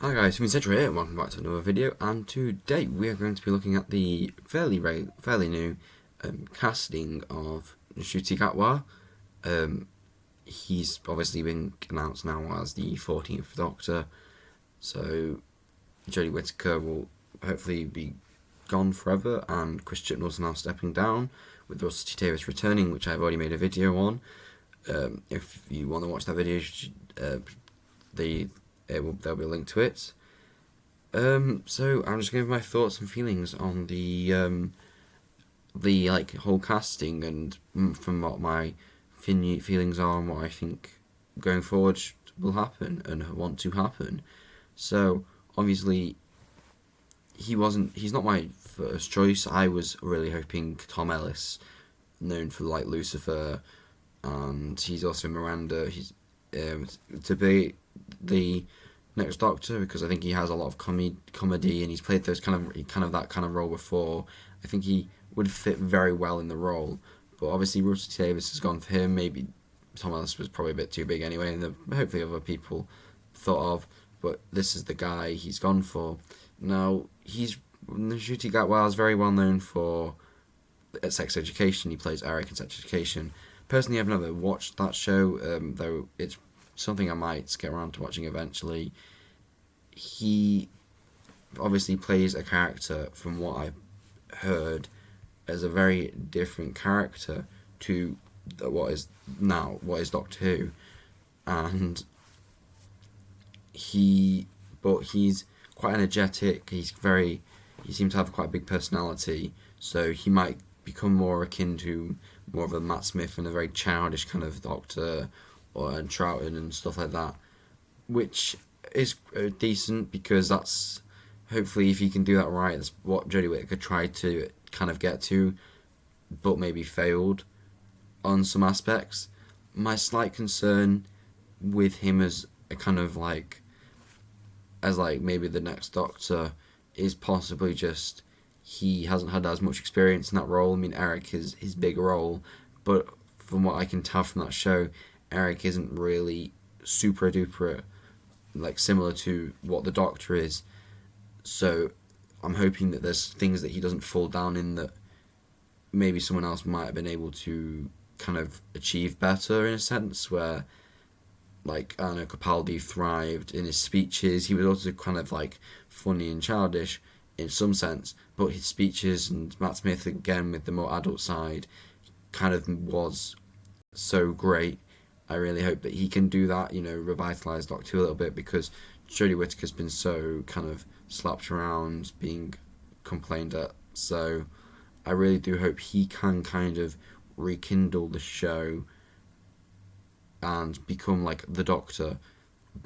Hi guys, Ncuti here, and welcome back to another video. And today we are going to be looking at the fairly new casting of Ncuti Gatwa. He's obviously been announced now as the 14th Doctor, so Jodie Whittaker will hopefully be gone forever, and Chris Chibnall's now stepping down, with Russell T Davies returning, which I've already made a video on. If you want to watch that video, there'll be a link to it. So I'm just going to give my thoughts and feelings on the whole casting, and from what my feelings are and what I think going forward will happen and want to happen. So obviously he's not my first choice. I was really hoping Tom Ellis, known for like Lucifer, and he's also Miranda. He's to be the next Doctor, because I think he has a lot of comedy, and he's played those kind of that kind of role before. I think he would fit very well in the role. But obviously Russell T Davies has gone for him. Maybe Tom Ellis was probably a bit too big anyway, and hopefully other people thought of. But this is the guy he's gone for. Now Ncuti Gatwa is very well known for Sex Education. He plays Eric in Sex Education. Personally, I've never watched that show, though it's something I might get around to watching eventually. He obviously plays a character, from what I've heard, as a very different character to what is Doctor Who, and he's quite energetic. He seems to have quite a big personality, so he might become more akin to more of a Matt Smith and a very childish kind of Doctor, or Troughton and stuff like that, which is decent, because that's hopefully, if he can do that right, that's what Jodie Whittaker tried to kind of get to, but maybe failed on some aspects. My slight concern with him as a kind of maybe the next Doctor is possibly just he hasn't had as much experience in that role. I mean, Eric is his big role, but from what I can tell from that show, Eric isn't really super duper similar to what the Doctor is. So I'm hoping that there's things that he doesn't fall down in that maybe someone else might have been able to kind of achieve better, in a sense, where I don't know, Capaldi thrived in his speeches. He was also kind of funny and childish in some sense, but his speeches, and Matt Smith again with the more adult side, kind of was so great. I really hope that he can do that, revitalise Doctor Who a little bit, because Jodie Whittaker's been so kind of slapped around, being complained at. So I really do hope he can kind of rekindle the show and become the Doctor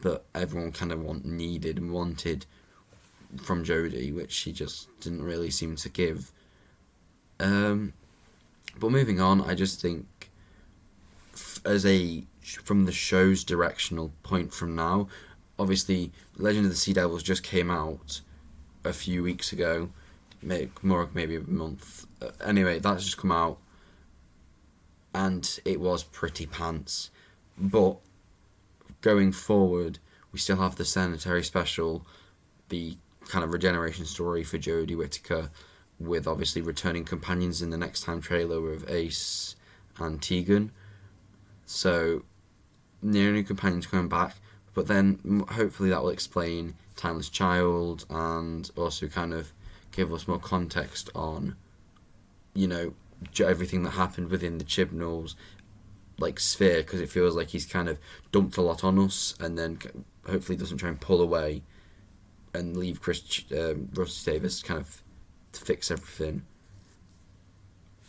that everyone kind of needed and wanted from Jodie, which he just didn't really seem to give. But moving on, I just think from the show's directional point from now, obviously Legend of the Sea Devils just came out a few weeks ago, maybe a month. Anyway, that's just come out, and it was pretty pants. But going forward, we still have the Sanitary Special, the kind of regeneration story for Jodie Whittaker, with obviously returning companions in the Next Time trailer of Ace and Tegan. So new companions coming back, but then hopefully that will explain Timeless Child, and also kind of give us more context on everything that happened within the Chibnall's sphere, because it feels like he's kind of dumped a lot on us, and then hopefully doesn't try and pull away and leave Russell Davies kind of to fix everything.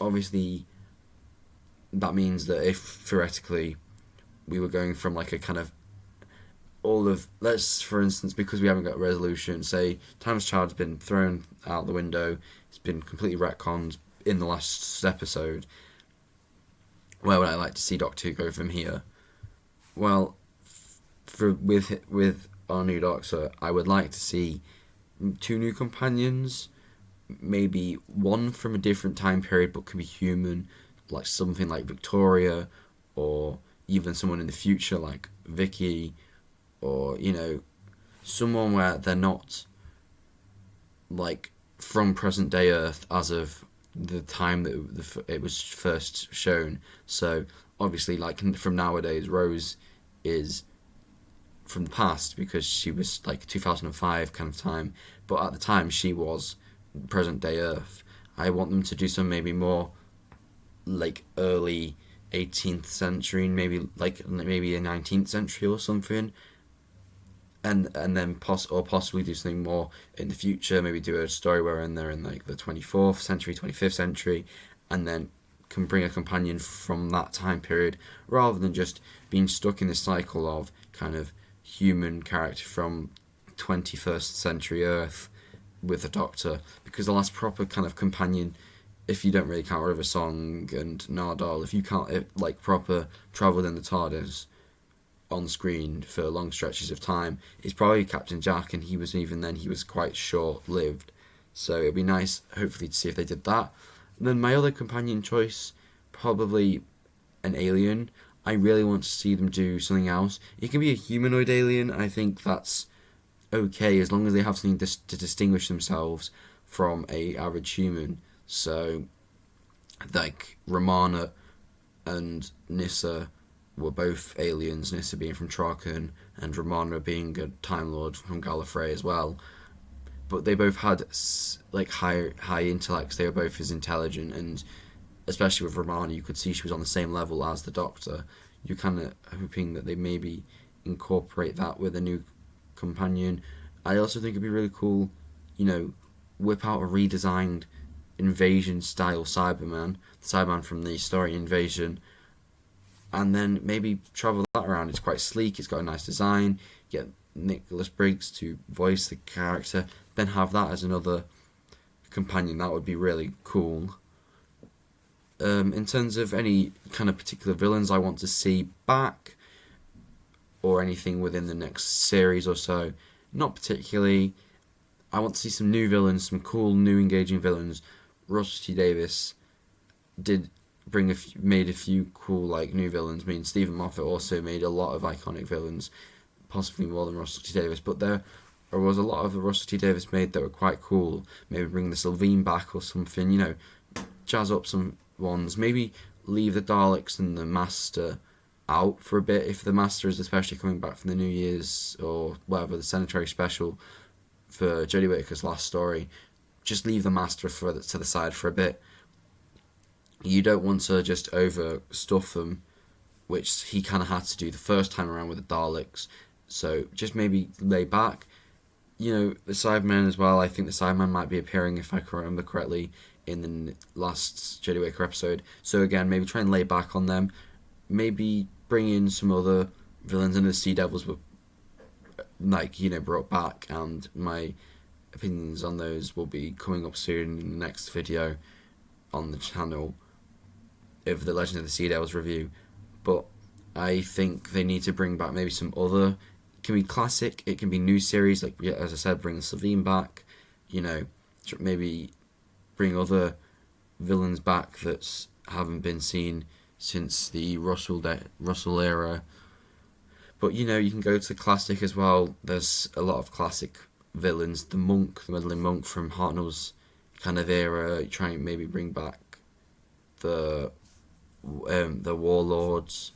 Obviously that means that if theoretically we were going from a kind of let's, for instance, because we haven't got a resolution, say Timeless Child's been thrown out the window, it's been completely retconned in the last episode, where would I like to see Doctor Who go from here? Well, with our new Doctor, I would like to see 2 new companions, maybe one from a different time period but could be human, something like Victoria, or even someone in the future like Vicky, or someone where they're not like from present day Earth as of the time that it was first shown. So obviously, like from nowadays, Rose is from the past because she was like 2005 kind of time, but at the time she was present day Earth. I want them to do some maybe more like early 18th century, maybe a 19th century or something, and then possibly do something more in the future. Maybe do a story where they're in like the 24th century, 25th century, and then can bring a companion from that time period, rather than just being stuck in this cycle of kind of human character from 21st century Earth with a Doctor, because the last proper kind of companion, if you don't really count River Song and Nardole, if you can't like proper travel in the TARDIS on screen for long stretches of time, is probably Captain Jack, and he was quite short lived. So it'd be nice, hopefully, to see if they did that. And then my other companion choice, probably an alien. I really want to see them do something else. It can be a humanoid alien. I think that's okay as long as they have something to distinguish themselves from a average human. So, like Romana and Nyssa were both aliens. Nyssa being from Traken and Romana being a Time Lord from Gallifrey as well. But they both had like high intellects. They were both as intelligent, and especially with Romana, you could see she was on the same level as the Doctor. You're kind of hoping that they maybe incorporate that with a new companion. I also think it'd be really cool, whip out a redesigned Invasion style Cyberman, the Cyberman from the story Invasion, and then maybe travel that around. It's quite sleek, it's got a nice design, get Nicholas Briggs to voice the character, then have that as another companion. That would be really cool. In terms of any kind of particular villains I want to see back, or anything within the next series or so, not particularly. I want to see some new villains, some cool, new, engaging villains. Russell T Davies made a few cool new villains. I mean, Stephen Moffat also made a lot of iconic villains, possibly more than Russell T Davies, but there was a lot of the Russell T Davies made that were quite cool. Maybe bring the Sylvine back or something, jazz up some ones. Maybe leave the Daleks and the Master out for a bit. If the Master is especially coming back from the New Year's or whatever, the Centenary special for Jodie Whittaker's last story, just leave the Master to the side for a bit. You don't want to just overstuff them, which he kind of had to do the first time around with the Daleks. So just maybe lay back. The Cybermen as well. I think the Cybermen might be appearing, if I remember correctly, in the last Jodie Whittaker episode. So again, maybe try and lay back on them. Maybe bring in some other villains, and the Sea Devils were brought back, and my opinions on those will be coming up soon in the next video on the channel of the Legend of the Sea Devils review. But I think they need to bring back maybe some other. It can be classic, it can be new series, as I said, bring Sylvine back, maybe bring other villains back that haven't been seen since the Russell era. But you can go to classic as well. There's a lot of classic villains. The Meddling Monk from Hartnell's kind of era. Try and maybe bring back the warlords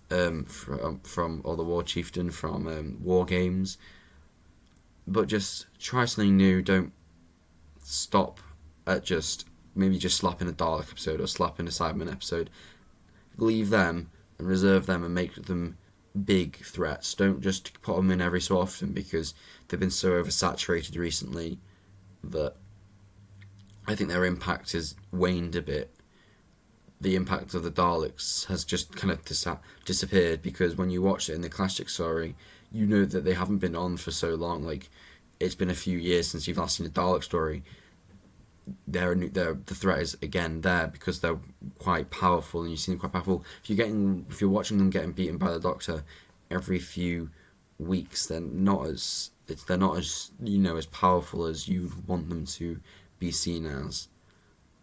from or the war chieftain from War Games. But just try something new. Don't stop at just slapping a Dalek episode or slapping a Cyberman episode. Leave them and reserve them and make them big threats. Don't just put them in every so often, because they've been so oversaturated recently that I think their impact has waned a bit. The impact of the Daleks has just kind of disappeared, because when you watch it in the classic story, that they haven't been on for so long. It's been a few years since you've last seen a Dalek story. The threat is again there because they're quite powerful, and you see them quite powerful. If you're watching them getting beaten by the Doctor every few weeks, they're not as as powerful as you want them to be seen as.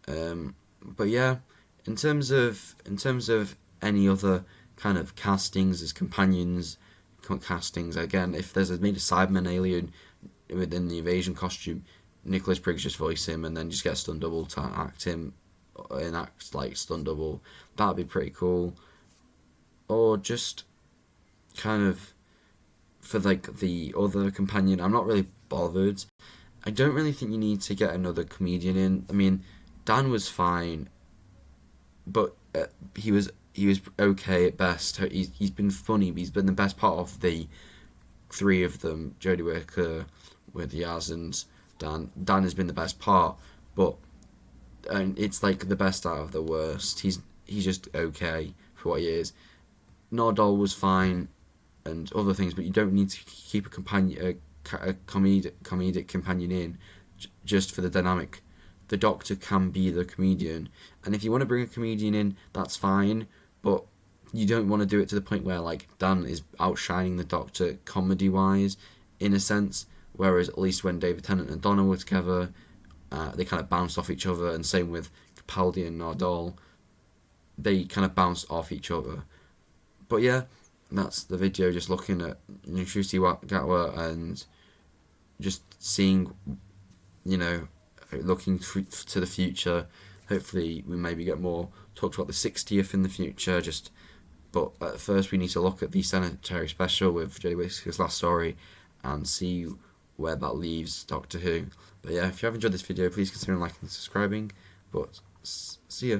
But yeah, in terms of any other kind of castings as companions, castings. Again, if there's made a Cyberman alien within the invasion costume, Nicholas Briggs just voice him and then just get a stunt double to act him and act like stunt double. That'd be pretty cool. Or just kind of for like the other companion, I'm not really bothered. I don't really think you need to get another comedian in. I mean, Dan was fine, but he was okay at best. He's been funny, but he's been the best part of the three of them. Jodie Whittaker with Yaz and Dan. Dan has been the best part, but it's like the best out of the worst. He's just okay for what he is. Nardole was fine and other things, but you don't need to keep a comedic companion in just for the dynamic. The Doctor can be the comedian, and if you want to bring a comedian in, that's fine, but you don't want to do it to the point where like Dan is outshining the Doctor comedy wise, in a sense. Whereas at least when David Tennant and Donna were together, they kind of bounced off each other, and same with Capaldi and Nardole, they kind of bounced off each other. But yeah, that's the video, just looking at Ncuti Gatwa and just seeing, looking to the future. Hopefully we maybe get more talks about the 60th in the future, but at first we need to look at the Sanitary Special with Jodie Whittaker's last story and see where that leaves Doctor Who. But yeah, if you have enjoyed this video, please consider liking and subscribing, but see ya.